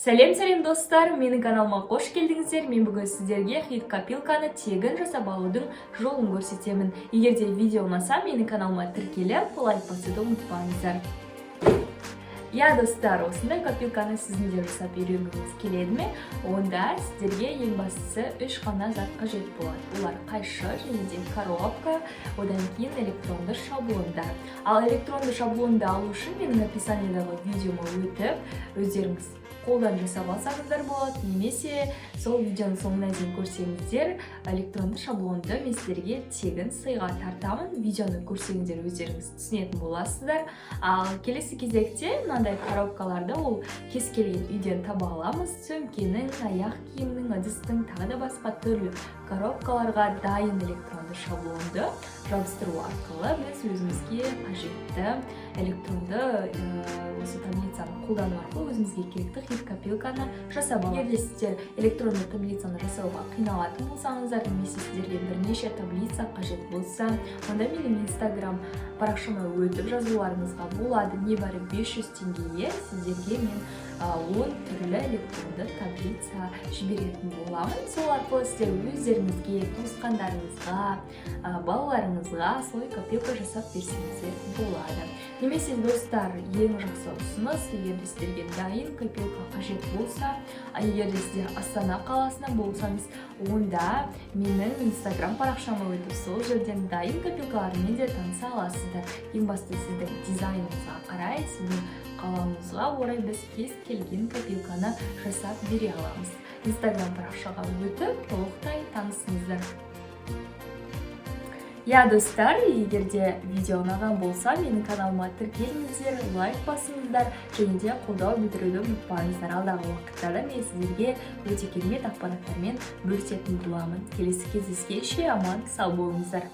Сәлем достар, менің каналыма қош келдіңіздер. Мен бүгін сіздерге хит копилканы тегін жасап алудың жолын көрсетемін. Егер де видео ұнаса, менің каналыма тіркеліп, лайк басуды ұмытпаңыздар. Достар, осындай копилканы сіздің де жасап үйренгіңіз келеді ме? Онда сіздерге ең бастысы 3 қана зат қажет болады. Олар қайшы және де коробка, одан кейін электронды шаблондар. Ал электронды шаблонды алу үшін менің описаниедағы видеома өтіп, өздеріңіз қолдан жасап алсаңыздар болады, немесе сол видеоның соңына дейін көрсеңіздер, электронды шаблонды мен сіздерге тегін сыйға тартамын. Видеоны көрсеңіздер өздеріңіз түсінетін боласыздар. Ал келесі кезекте мынандай коробкаларды ол кез келген үйден таба аламыз. Сөмкенің, аяқ киімнің, ыдыстың, тағы да басқа түрлі коробкаларға дайын электронды шаблонды жабыстыру арқылы біз өзімізге қажетті электронды осы таблицаны қолдану арқылы өзімізге керекті хит копилканы жасап аламыз. Егер сіздер электронды таблицаны жасауға қиналатын болсаңыздар, немесе сіздерге бірнеше таблица қажет болса, онда менің инстаграм парақшама өтіп жазуларыңызға болады. Небәрі 500 теңгеге сіздерге мен 10 түрлі электронды таблица жіберетін боламын. Сол арқылы сіздер өздеріңізге, туысқандарыңызға, балаларыңызға солай копилка жасап берсеңіздер болады. Немесе достар, ең жақсы ұсыныс, егер де сіздерге дайын копилка қажет болса, егер де сіздер Астана қаласынан болсаңыз, онда менің инстаграм парақшама өтіп, сол жерден дайын копилкалармен де таныса аласыздар. Ең басты сіздің дизайныңызға қарай, сіздің қалауыңызға орай біз кез келген копилканы жасап бере аламыз. Инстаграм парақшаға өтіп, толықтай танысыңыздар. Достар, егер де видео ұнаған болса, менің каналыма тіркеліңіздер, лайк басыңыздар, және де қолдау білдіруді ұмытпаңыздар. Алдағы уақытта да мен сіздерге өте керемет ақпараттармен бөлісетін боламын. Келесі кездескенше аман сау болыңыздар.